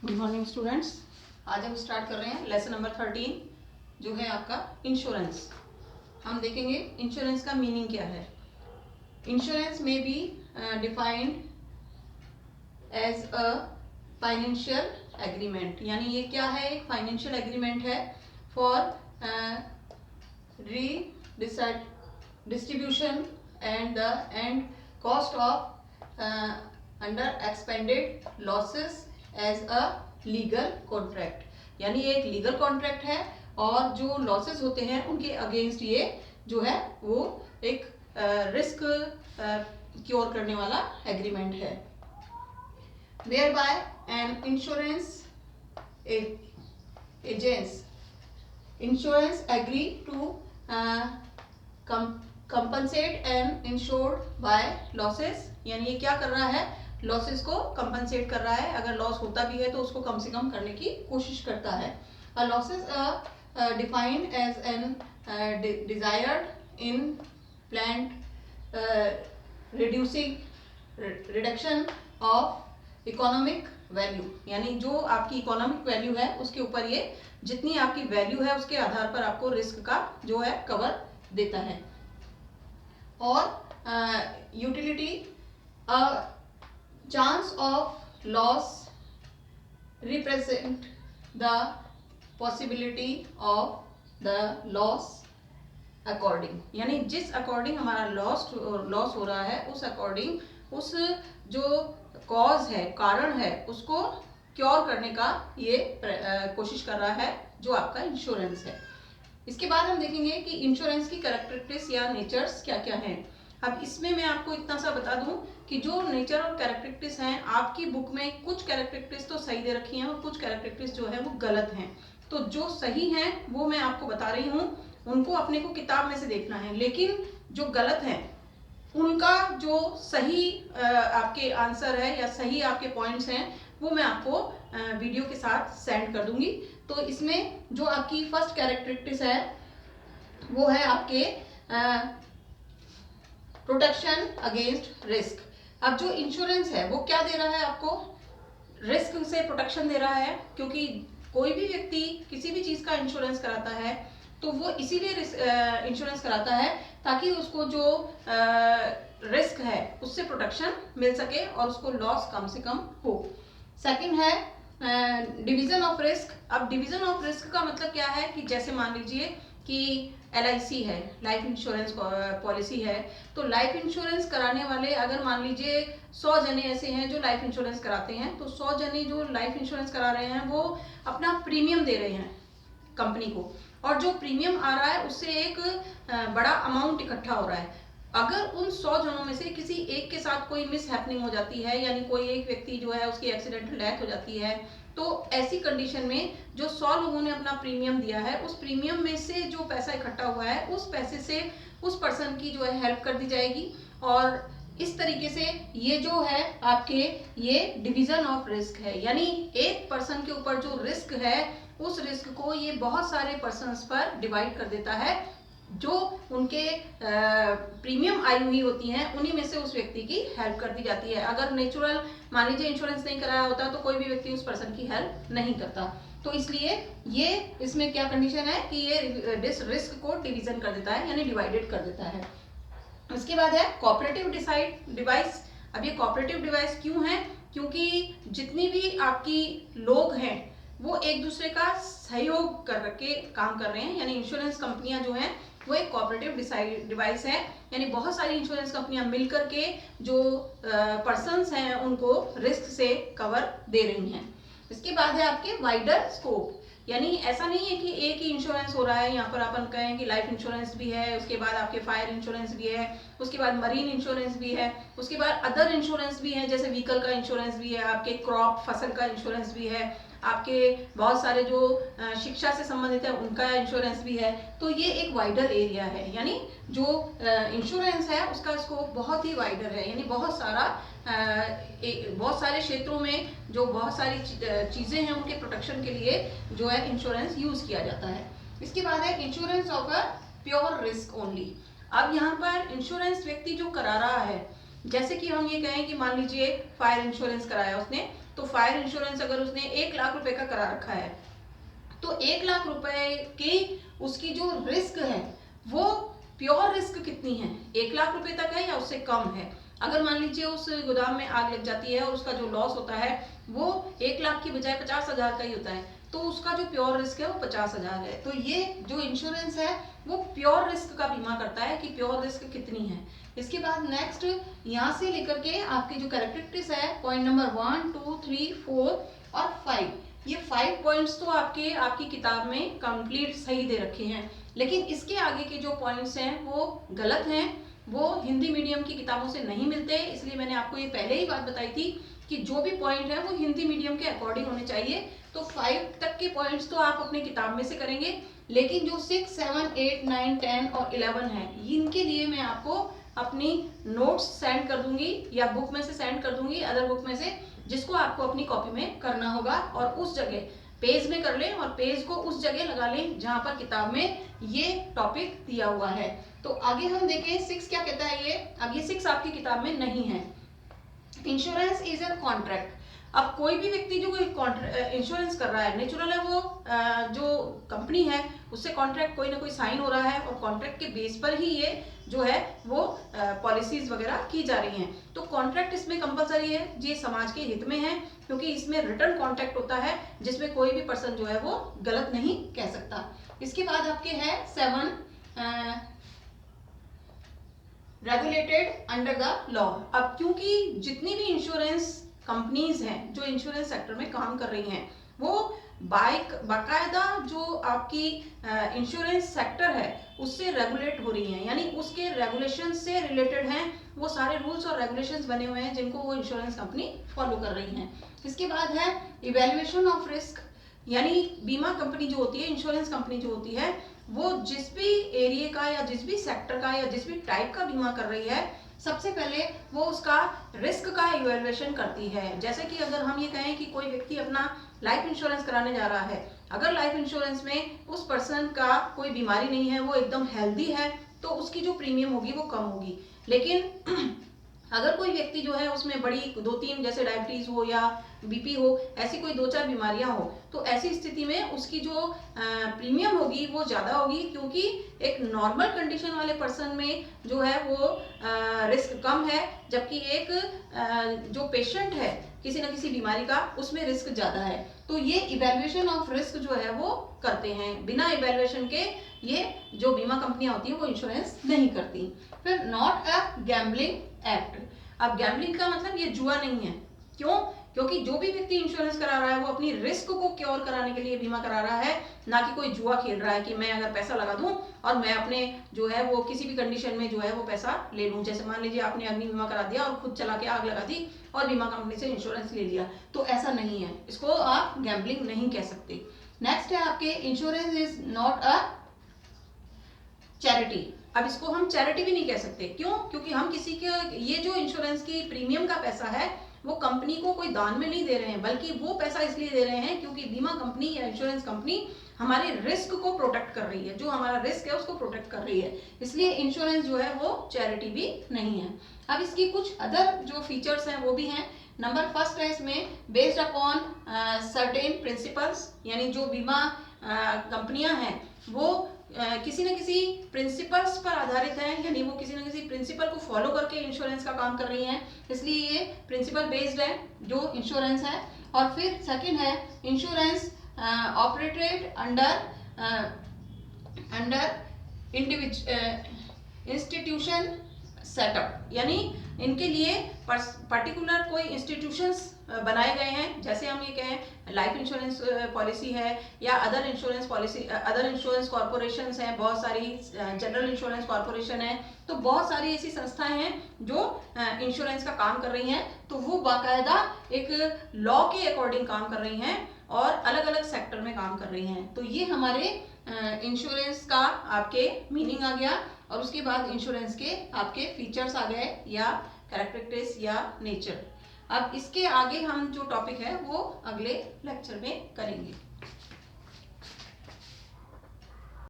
Good morning students. आज हम start कर रहे हैं लेसन नंबर 13 जो है आपका इंश्योरेंस। हम देखेंगे इंश्योरेंस का मीनिंग क्या है। Insurance may be defined as a financial agreement, यानी ये क्या है, एक फाइनेंशियल एग्रीमेंट है for redistribution and the and cost of unexpected losses as a legal contract, यानी ये एक लीगल कॉन्ट्रैक्ट है और जो लॉसेस होते हैं उनके अगेंस्ट ये जो है वो एक रिस्क क्योर करने वाला एग्रीमेंट है। whereby an insurance agree to compensate an insured by losses, यानी ये क्या कर रहा है, लॉसेस को कंपनसेट कर रहा है। अगर लॉस होता भी है तो उसको कम से कम करने की कोशिश करता है। Losses defined as undesired unplanned reduction of economic value, यानी जो आपकी इकोनॉमिक वैल्यू है उसके ऊपर ये जितनी आपकी वैल्यू है उसके आधार पर आपको रिस्क का जो है कवर देता है। और utility chance of loss represent the possibility of the loss according, यानी जिस अकॉर्डिंग हमारा लॉस हो रहा है उस अकॉर्डिंग उस जो कॉज है, कारण है, उसको क्योर करने का ये कोशिश कर रहा है जो आपका इंश्योरेंस है। इसके बाद हम देखेंगे कि इंश्योरेंस की कैरेक्टरिस्टिक्स या नेचर्स क्या क्या हैं। अब इसमें मैं आपको इतना सा बता दूं कि जो नेचर और कैरेक्टरिस्टिक्स हैं आपकी बुक में कुछ कैरेक्टरिस्टिक्स तो सही दे रखी हैं और कुछ कैरेक्टरिस्टिक्स जो है वो गलत हैं। तो जो सही हैं वो मैं आपको बता रही हूँ, उनको अपने को किताब में से देखना है, लेकिन जो गलत हैं उनका जो सही आपके आंसर है या सही आपके पॉइंट्स हैं वो मैं आपको वीडियो के साथ सेंड कर दूंगी। तो इसमें जो आपकी फर्स्ट कैरेक्टरिस्टिक्स है वो है आपके प्रोटेक्शन अगेंस्ट रिस्क। अब जो इंश्योरेंस है वो क्या दे रहा है आपको, रिस्क से प्रोटेक्शन दे रहा है, क्योंकि कोई भी व्यक्ति किसी भी चीज का इंश्योरेंस कराता है तो वो इसीलिए इंश्योरेंस कराता है ताकि उसको जो रिस्क है उससे प्रोटेक्शन मिल सके और उसको लॉस कम से कम हो। सेकंड है डिवीजन ऑफ रिस्क। अब डिवीजन ऑफ रिस्क का मतलब क्या है कि जैसे मान लीजिए कि LIC है, लाइफ इंश्योरेंस पॉलिसी है, तो लाइफ इंश्योरेंस कराने वाले अगर मान लीजिए 100 जने ऐसे हैं जो लाइफ इंश्योरेंस कराते हैं, तो 100 जने जो लाइफ इंश्योरेंस करा रहे हैं वो अपना प्रीमियम दे रहे हैं कंपनी को, और जो प्रीमियम आ रहा है उससे एक बड़ा अमाउंट इकट्ठा हो रहा है। अगर उन 100 जनों में से किसी एक के साथ कोई मिस हैपनिंग हो जाती है, यानी कोई एक व्यक्ति जो है उसकी एक्सीडेंटल डेथ हो जाती है, तो ऐसी कंडीशन में जो 100 लोगों ने अपना प्रीमियम दिया है उस प्रीमियम में से जो पैसा इकट्ठा हुआ है उस पैसे से उस पर्सन की जो है हेल्प कर दी जाएगी। और इस तरीके से ये जो है आपके ये डिवीजन ऑफ रिस्क है, यानी एक पर्सन के ऊपर जो रिस्क है उस रिस्क को ये बहुत सारे पर्सन्स पर डिवाइड कर देता है। जो उनके प्रीमियम आई हुई होती हैं उन्हीं में से उस व्यक्ति की हेल्प कर दी जाती है। अगर नेचुरल मान लीजिए इंश्योरेंस नहीं कराया होता तो कोई भी व्यक्ति उस पर्सन की हेल्प नहीं करता। तो इसलिए ये इसमें क्या कंडीशन है कि ये रिस्क को डिवीजन कर देता है, यानी डिवाइडेड कर देता है। इसके बाद है कोऑपरेटिव डिवाइस। अब ये कोऑपरेटिव डिवाइस क्यों है, क्योंकि जितनी भी आपकी लोग हैं वो एक दूसरे का सहयोग कर के काम कर रहे हैं, यानी इंश्योरेंस कंपनियां जो हैं वो एक कोऑपरेटिव डिवाइस है, यानी बहुत सारी इंश्योरेंस कंपनियां मिलकर के जो पर्सन्स हैं उनको रिस्क से कवर दे रही हैं। इसके बाद है आपके वाइडर स्कोप, यानी ऐसा नहीं है कि एक ही इंश्योरेंस हो रहा है। यहाँ पर अपन कहें कि लाइफ इंश्योरेंस भी है, उसके बाद आपके फायर इंश्योरेंस भी है, उसके बाद मरीन इंश्योरेंस भी है, उसके बाद अदर इंश्योरेंस भी है, जैसे व्हीकल का इंश्योरेंस भी है, आपके क्रॉप फसल का इंश्योरेंस भी है, आपके बहुत सारे जो शिक्षा से संबंधित है उनका इंश्योरेंस भी है। तो ये एक वाइडर एरिया है, यानी जो इंश्योरेंस है उसका स्कोप बहुत ही वाइडर है, यानी बहुत सारे क्षेत्रों में जो बहुत सारी चीजें हैं उनके प्रोटेक्शन के लिए जो है इंश्योरेंस यूज किया जाता है। इसके बाद है insurance of a pure risk only. अब यहाँ पर इंश्योरेंस व्यक्ति जो करा रहा है, जैसे कि हम ये कहें कि मान लीजिए फायर इंश्योरेंस कराया उसने, तो फायर इंश्योरेंस अगर उसने 1 लाख रुपए का करा रखा है तो 1 लाख रुपए की उसकी जो रिस्क है वो प्योर रिस्क कितनी है, 1 लाख रुपए तक है या उससे कम है। अगर मान लीजिए उस गोदाम में आग लग जाती है और उसका जो लॉस होता है वो 1 लाख की बजाय 50,000 का ही होता है, तो उसका जो प्योर रिस्क है वो 50,000 है। तो ये जो इंश्योरेंस है वो प्योर रिस्क का बीमा करता है कि प्योर रिस्क कितनी है। इसके बाद नेक्स्ट यहाँ से लेकर के आपके जो कैरेक्टरिस्टिक्स है पॉइंट नंबर 1, 2, 3, 4 और 5, ये 5 पॉइंट्स तो आपकी किताब में कंप्लीट सही दे रखे हैं, लेकिन इसके आगे के जो पॉइंट्स हैं वो गलत हैं, वो हिंदी मीडियम की किताबों से नहीं मिलते। इसलिए मैंने आपको ये पहले ही बात बताई थी कि जो भी पॉइंट है वो हिंदी मीडियम के अकॉर्डिंग होने चाहिए। तो 5 तक के पॉइंट्स तो आप अपनी किताब में से करेंगे, लेकिन जो 6, 7, 8, 9, 10 और 11 है इनके लिए मैं आपको अपनी नोट्स सेंड कर दूंगी या बुक में से सेंड कर दूंगी, अदर बुक में से, जिसको आपको अपनी कॉपी में करना होगा और उस जगह पेज में कर लें और पेज को उस जगह लगा लें जहां पर किताब में ये टॉपिक दिया हुआ है। तो आगे हम देखें 6 क्या कहता है ये। अब ये 6 आपकी किताब में नहीं है। Insurance is a contract. अब कोई भी व्यक्ति जो इंश्योरेंस कर रहा है, नेचुरल है वो जो कंपनी है उससे कॉन्ट्रैक्ट कोई ना कोई साइन हो रहा है और कॉन्ट्रैक्ट के बेस पर ही ये जो है वो पॉलिसीज वगैरह की जा रही हैं। तो कॉन्ट्रैक्ट इसमें कंपलसरी है, ये समाज के हित में है क्योंकि इसमें रिटर्न कॉन्ट्रैक्ट होता है जिसमें कोई भी पर्सन जो है वो गलत नहीं कह सकता। इसके बाद आपके है 7 रेगुलेटेड अंडर द लॉ। अब क्योंकि जितनी भी इंश्योरेंस कंपनीज हैं जो इंश्योरेंस सेक्टर में काम कर रही हैं वो बाकायदा जो आपकी इंश्योरेंस सेक्टर है उससे रेगुलेट हो रही हैं, यानी उसके रेगुलेशन से रिलेटेड हैं, वो सारे रूल्स और रेगुलेशंस बने हुए हैं जिनको वो इंश्योरेंस कंपनी फॉलो कर रही हैं। इसके बाद है इवेल्युएशन ऑफ रिस्क, यानी बीमा कंपनी जो होती है, इंश्योरेंस कंपनी जो होती है, वो जिस भी एरिया का या जिस भी सेक्टर का या जिस भी टाइप का बीमा कर रही है सबसे पहले वो उसका रिस्क का इवैल्यूएशन करती है। जैसे कि अगर हम ये कहें कि कोई व्यक्ति अपना लाइफ इंश्योरेंस कराने जा रहा है, अगर लाइफ इंश्योरेंस में उस पर्सन का कोई बीमारी नहीं है, वो एकदम हेल्दी है, तो उसकी जो प्रीमियम होगी वो कम होगी। लेकिन अगर कोई व्यक्ति जो है उसमें बड़ी 2-3 जैसे डायबिटीज हो या बीपी हो, ऐसी कोई 2-4 बीमारियां हो, तो ऐसी स्थिति में उसकी जो प्रीमियम होगी वो ज़्यादा होगी क्योंकि एक नॉर्मल कंडीशन वाले पर्सन में जो है वो रिस्क कम है, जबकि एक जो पेशेंट है किसी न किसी बीमारी का उसमें रिस्क ज़्यादा है। तो ये इवैल्यूएशन ऑफ रिस्क जो है वो करते हैं, बिना इवैल्यूएशन के ये जो बीमा कंपनियां होती हैं वो इंश्योरेंस नहीं करती। फिर नॉट अ गैम्बलिंग एक्ट। अब गैम्बलिंग का मतलब ये जुआ नहीं है। क्यों? क्योंकि जो भी व्यक्ति इंश्योरेंस करा रहा है वो अपनी रिस्क को क्योर कराने के लिए बीमा करा रहा है, ना कि कोई जुआ खेल रहा है कि मैं अगर पैसा लगा दूं और मैं अपने जो है वो किसी भी कंडीशन में जो है वो पैसा ले लूं। जैसे मान लीजिए आपने अग्नि बीमा करा दिया और खुद चला के आग लगा दी और बीमा कंपनी से इंश्योरेंस ले लिया, तो ऐसा नहीं है, इसको आप गैम्बलिंग नहीं कह सकते। नेक्स्ट है आपके insurance is not a charity. अब इसको हम चैरिटी भी नहीं कह सकते। क्यों? क्योंकि हम किसी के ये जो इंश्योरेंस की प्रीमियम का पैसा है वो कंपनी को कोई दान में नहीं दे रहे हैं, बल्कि वो पैसा इसलिए दे रहे हैं क्योंकि बीमा कंपनी या इंश्योरेंस कंपनी हमारे रिस्क को प्रोटेक्ट कर रही है, जो हमारा रिस्क है उसको प्रोटेक्ट कर रही है, इसलिए इंश्योरेंस जो है वो चैरिटी भी नहीं है। अब इसकी कुछ अदर जो फीचर्स हैं वो भी हैं। नंबर फर्स्ट है इसमें बेस्ड अपॉन सर्टेन प्रिंसिपल्स, यानी जो बीमा कंपनियां हैं वो किसी न किसी प्रिंसिपल्स पर आधारित हैं, यानी वो किसी न किसी प्रिंसिपल को फॉलो करके इंश्योरेंस का काम कर रही हैं, इसलिए ये प्रिंसिपल बेस्ड है जो इंश्योरेंस है। और फिर सेकंड है insurance operated under institution setup, यानी इनके लिए पर्टिकुलर कोई इंस्टीट्यूशंस बनाए गए हैं। जैसे हम ये कहें लाइफ इंश्योरेंस पॉलिसी है या other insurance policy, other insurance corporations हैं, बहुत सारी जनरल इंश्योरेंस कॉरपोरेशन है, तो बहुत सारी ऐसी संस्थाएं हैं जो इंश्योरेंस का काम कर रही हैं। तो वो बाकायदा एक लॉ के अकॉर्डिंग काम कर रही हैं और अलग अलग सेक्टर में काम कर रही हैं। तो ये हमारे इंश्योरेंस का आपके मीनिंग आ गया और उसके बाद इंश्योरेंस के आपके फीचर्स आ गए या कैरेक्टरिस्टिक्स या नेचर। अब इसके आगे हम जो टॉपिक है वो अगले लेक्चर में करेंगे।